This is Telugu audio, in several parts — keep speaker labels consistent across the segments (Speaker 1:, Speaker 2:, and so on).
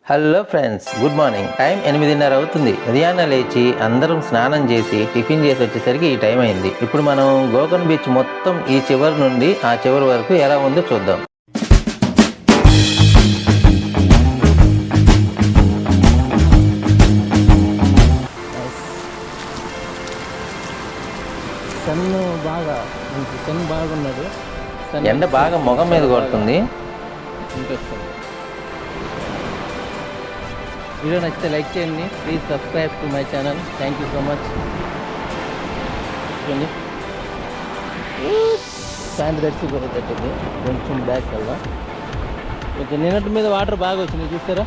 Speaker 1: Hello friends, good morning. Time 8:30 అవుతుంది. ఉదయాన్నే లేచి అందరం స్నానం చేసి టిఫిన్ చేసి వచ్చేసరికి ఈ టైం అయింది. ఇప్పుడు మనం గోకర్ణ బీచ్ మొత్తం ఈ చివరి నుండి ఆ చివరి వరకు ఎలా ఉందో చూద్దాం.
Speaker 2: సన్ బాగున్నాడు.
Speaker 1: ఎండ బాగా మొగం మీద కొడుతుంది.
Speaker 2: వీడియో నచ్చితే లైక్ చేయండి. Please subscribe to my channel. Thank you so much. చూడండి, సాయంత్రం తెచ్చిపోతుంది. కొంచెం బ్యాక్ వెళ్దాం. కొంచెం నిన్నటి మీద వాటర్ బాగా వచ్చింది, చూస్తారా?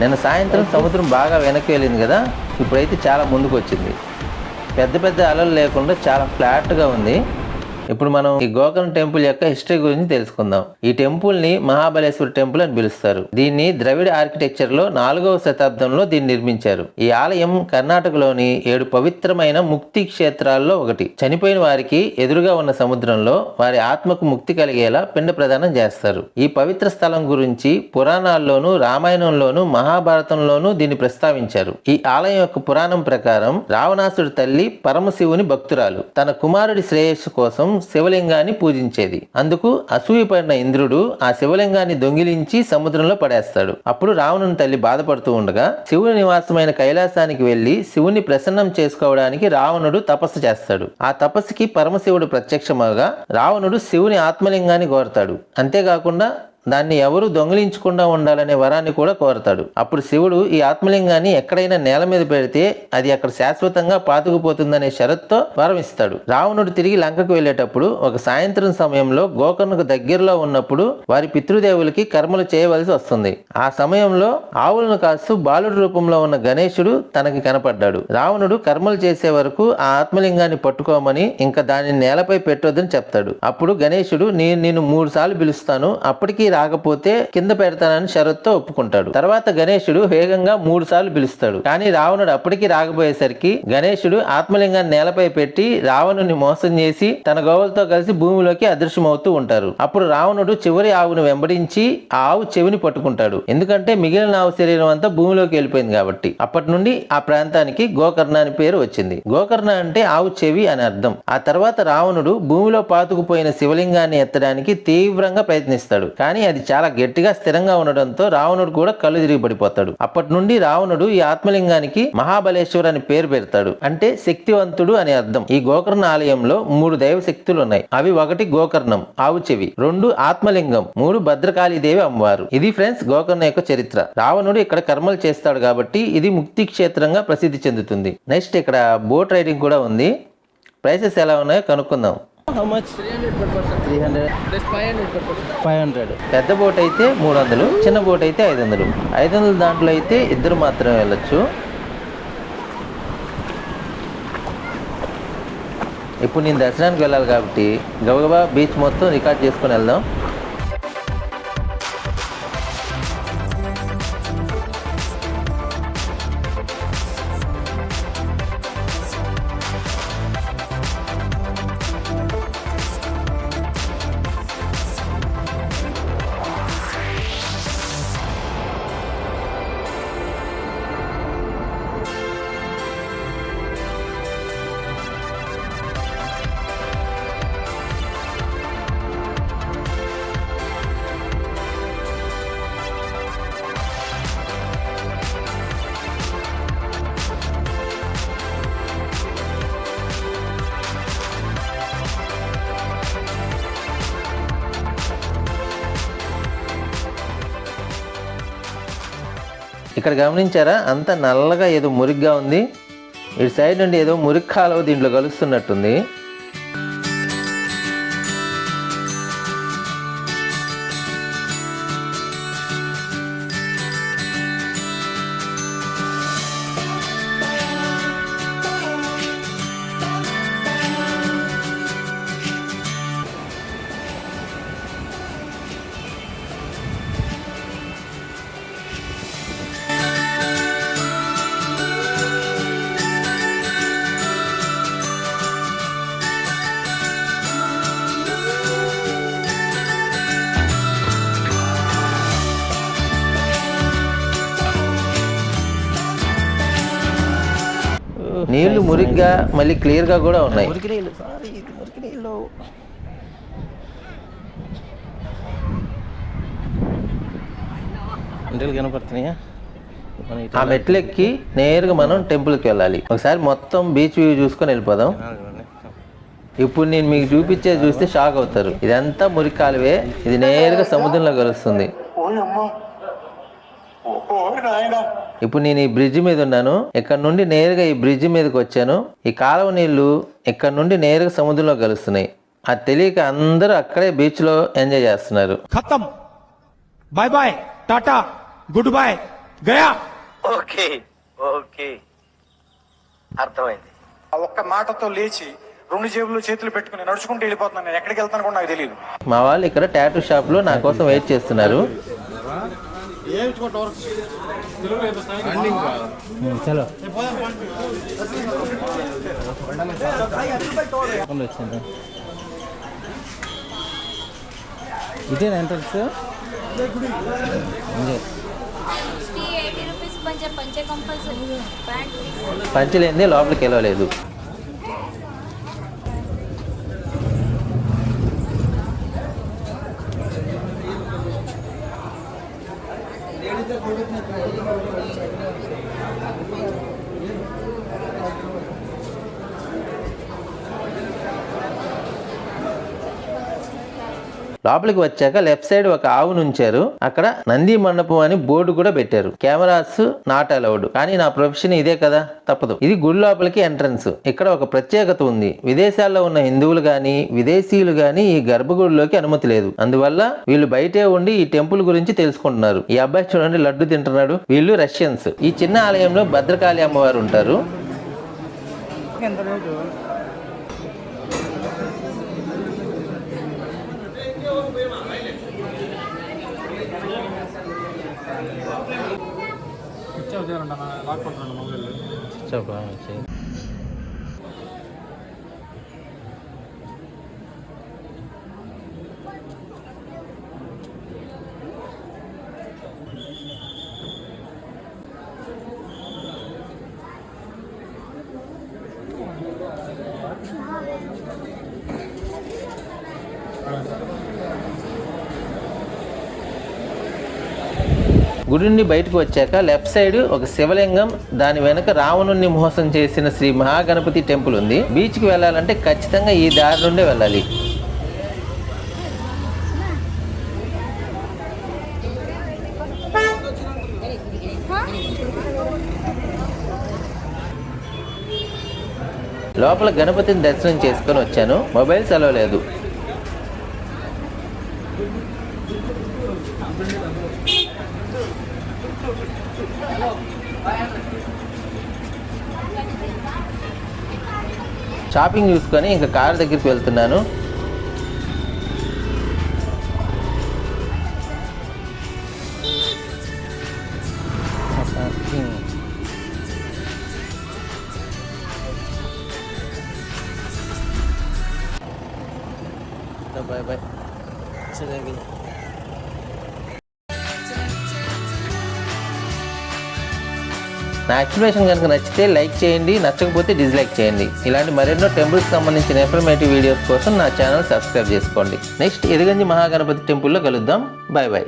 Speaker 1: నిన్న సాయంత్రం సముద్రం బాగా వెనక్కి వెళ్ళింది కదా, ఇప్పుడైతే చాలా ముందుకు వచ్చింది. పెద్ద పెద్ద అలలు లేకుండా చాలా ఫ్లాట్గా ఉంది. ఇప్పుడు మనం ఈ గోకర్ణ టెంపుల్ యొక్క హిస్టరీ గురించి తెలుసుకుందాం. ఈ టెంపుల్ ని మహాబలేశ్వర టెంపుల్ అని పిలుస్తారు. దీన్ని ద్రవిడ ఆర్కిటెక్చర్ లో 4వ శతాబ్దంలో దీన్ని నిర్మించారు. ఈ ఆలయం కర్ణాటకలోని 7 పవిత్రమైన ముక్తి క్షేత్రాల్లో ఒకటి. చనిపోయిన వారికి ఎదురుగా ఉన్న సముద్రంలో వారి ఆత్మకు ముక్తి కలిగేలా పిండ ప్రదానం చేస్తారు. ఈ పవిత్ర స్థలం గురించి పురాణాల్లోనూ రామాయణంలోనూ మహాభారతంలోనూ దీన్ని ప్రస్తావించారు. ఈ ఆలయం యొక్క పురాణం ప్రకారం రావణాసుడి తల్లి పరమశివుని భక్తురాలు. తన కుమారుడి శ్రేయస్సు కోసం శివలింగాన్ని పూజించేది. అందుకు అసూయపడిన ఇంద్రుడు ఆ శివలింగాన్ని దొంగిలించి సముద్రంలో పడేస్తాడు. అప్పుడు రావణుని తల్లి బాధపడుతూ ఉండగా శివుని నివాసమైన కైలాసానికి వెళ్లి శివుని ప్రసన్నం చేసుకోవడానికి రావణుడు తపస్సు చేస్తాడు. ఆ తపస్సుకి పరమశివుడు ప్రత్యక్షమవగా రావణుడు శివుని ఆత్మలింగాన్ని కోరతాడు. అంతేకాకుండా దాన్ని ఎవరు దొంగిలించకుండా ఉండాలనే వరాన్ని కూడా కోరతాడు. అప్పుడు శివుడు ఈ ఆత్మలింగాన్ని ఎక్కడైనా నేల మీద పెడితే అది అక్కడ శాశ్వతంగా పాతుకుపోతుందనే షరత్తో వరం ఇస్తాడు. రావణుడు తిరిగి లంకకు వెళ్లేటప్పుడు ఒక సాయంత్రం సమయంలో గోకర్ణకు దగ్గరలో ఉన్నప్పుడు వారి పితృదేవులకి కర్మలు చేయవలసి వస్తుంది. ఆ సమయంలో ఆవులను కాస్తూ బాలుడి రూపంలో ఉన్న గణేశుడు తనకి కనపడ్డాడు. రావణుడు కర్మలు చేసే వరకు ఆ ఆత్మలింగాన్ని పట్టుకోమని, ఇంకా దానిని నేలపై పెట్టొద్దని చెప్తాడు. అప్పుడు గణేశుడు నేను 3 సార్లు పిలుస్తాను, అప్పటికి రాకపోతే కింద పెడతానని షరత్తో ఒప్పుకుంటాడు. తర్వాత గణేశుడు వేగంగా 3 సార్లు పిలుస్తాడు. కానీ రావణుడు అప్పటికి రాకపోయేసరికి గణేశుడు ఆత్మలింగాన్ని నేలపై పెట్టి రావణుని మోసం చేసి తన గోవులతో కలిసి భూమిలోకి అదృశ్యమవుతూ ఉంటారు. అప్పుడు రావణుడు చివరి ఆవును వెంబడించి ఆ ఆవు చెవిని పట్టుకుంటాడు. ఎందుకంటే మిగిలిన ఆవు శరీరం అంతా భూమిలోకి వెళ్ళిపోయింది కాబట్టి. అప్పటి నుండి ఆ ప్రాంతానికి గోకర్ణ అని పేరు వచ్చింది. గోకర్ణ అంటే ఆవు చెవి అని అర్థం. ఆ తర్వాత రావణుడు భూమిలో పాతుకుపోయిన శివలింగాన్ని ఎత్తడానికి తీవ్రంగా ప్రయత్నిస్తాడు. కానీ అది చాలా గట్టిగా స్థిరంగా ఉండడంతో రావణుడు కూడా కళ్ళు తిరిగి పడిపోతాడు. అప్పటి నుండి రావణుడు ఈ ఆత్మలింగానికి మహాబలేశ్వర్ అని పేరు పెడతాడు. అంటే శక్తివంతుడు అని అర్థం. ఈ గోకర్ణ ఆలయంలో 3 దైవ శక్తులు ఉన్నాయి. అవి 1 గోకర్ణం ఆవు చెవి, 2 ఆత్మలింగం, 3 భద్రకాళీదేవి అమ్మవారు. ఇది ఫ్రెండ్స్ గోకర్ణ యొక్క చరిత్ర. రావణుడు ఇక్కడ కర్మలు చేస్తాడు కాబట్టి ఇది ముక్తి క్షేత్రంగా ప్రసిద్ధి చెందుతుంది. నెక్స్ట్ ఇక్కడ బోట్ రైడింగ్ కూడా ఉంది. ప్రైసెస్ ఎలా ఉన్నాయో కనుక్కుందాం.
Speaker 2: How much? 300 ప్లస్ 500.
Speaker 1: పెద్ద బోట్ అయితే 300, చిన్న బోట్ అయితే 500. 500 దాంట్లో అయితే ఇద్దరు మాత్రమే వెళ్ళొచ్చు. ఇప్పుడు నేను దర్శనానికి వెళ్ళాలి కాబట్టి గబగబా బీచ్ మొత్తం రికార్డ్ చేసుకొని వెళ్దాం. ఇక్కడ గమనించారా, అంత నల్లగా ఏదో మురిగ్గా ఉంది. ఇటు సైడ్ నుండి ఏదో మురికి కాలువ దీంట్లో కలుస్తున్నట్టుంది. నీళ్లు మురిగ్గా మళ్ళీ క్లియర్గా కూడా ఉన్నాయి.
Speaker 2: మురికి నీళ్ళు, సారీ ఇది మురికి నీళ్ళు. ఇంటికి కనపడుతున్నాయా?
Speaker 1: ఆ మెట్లెక్కి నేరుగా మనం టెంపుల్కి వెళ్ళాలి. ఒకసారి మొత్తం బీచ్ వ్యూ చూసుకొని వెళ్ళిపోదాం. ఇప్పుడు నేను మీకు చూపించేది చూస్తే షాక్ అవుతారు. ఇదంతా మురికి కాలువే, ఇది నేరుగా సముద్రంలో కలుస్తుంది. ఇప్పుడు నేను ఈ బ్రిడ్జ్ మీద ఉన్నాను. ఇక్కడ నుండి నేరుగా ఈ బ్రిడ్జ్ మీదకి వచ్చాను. ఈ కాలువ నీళ్లు ఇక్కడ నుండి నేరుగా సముద్రంలో కలుస్తున్నాయి. అది తెలియక అందరూ అక్కడే బీచ్ లో ఎంజాయ్ చేస్తున్నారు.
Speaker 3: ఖతం, బాయ్ బాయ్, టాటా, గుడ్ బాయ్, గయా.
Speaker 4: ఓకే ఓకే, అర్థమైంది.
Speaker 5: ఆ ఒక్క మాటతో లేచి 2 జేబులు చేతులు పెట్టుకుని నడుచుకుంటూ వెళ్ళిపోతున్నాను. నేను ఎక్కడికి వెళ్తాను కూడా నాకు తెలియదు.
Speaker 1: మా వాళ్ళు ఇక్కడ టాటూ షాప్ లో నా కోసం వెయిట్ చేస్తున్నారు.
Speaker 2: చలో వచ్చింది. ఇదే ఎంట్రన్స్.
Speaker 1: పంచలేంది లోపలికి వెళ్ళలేదు. లోపలికి వచ్చాక లెఫ్ట్ సైడ్ ఒక ఆవును ఉంచారు. అక్కడ నంది మండపం అని బోర్డు కూడా పెట్టారు. కెమెరాస్ నాట్ అలౌడ్, కానీ నా ప్రొఫెషన్ ఇదే కదా, తప్పదు. ఇది గుడి లోపలికి ఎంట్రన్స్. ఇక్కడ ఒక ప్రత్యేకత ఉంది. విదేశాల్లో ఉన్న హిందువులు గాని విదేశీయులు గాని ఈ గర్భగుడిలోకి అనుమతి లేదు. అందువల్ల వీళ్ళు బయటే ఉండి ఈ టెంపుల్ గురించి తెలుసుకుంటున్నారు. ఈ అబ్బాయి చూడండి లడ్డు తింటున్నాడు. వీళ్ళు రష్యన్స్. ఈ చిన్న ఆలయంలో భద్రకాళి అమ్మవారు ఉంటారు. గుడి నుండి బయటకు వచ్చాక లెఫ్ట్ సైడ్ ఒక శివలింగం, దాని వెనక రావణుణ్ణి మోసం చేసిన శ్రీ మహాగణపతి టెంపుల్ ఉంది. బీచ్ కి వెళ్ళాలంటే ఖచ్చితంగా ఈ దారి నుండే వెళ్ళాలి. లోపల గణపతిని దర్శనం చేసుకొని వచ్చాను. మొబైల్స్ అలౌ లేదు. షాపింగ్ చూసుకొని ఇంకా కార్ దగ్గరికి వెళ్తున్నాను.
Speaker 2: Bye bye.
Speaker 1: నా ఎక్స్ప్లెనేషన్ కనుక నచ్చితే లైక్ చేయండి, నచ్చకపోతే డిస్లైక్ చేయండి. ఇలాంటి మరెన్నో టెంపుల్స్ సంబంధించిన ఇన్ఫర్మేటివ్ వీడియోస్ కోసం నా ఛానల్ సబ్స్క్రైబ్ చేసుకోండి. నెక్స్ట్ ఎదిగంజి మహాగణపతి టెంపుల్లో కలుద్దాం. Bye bye.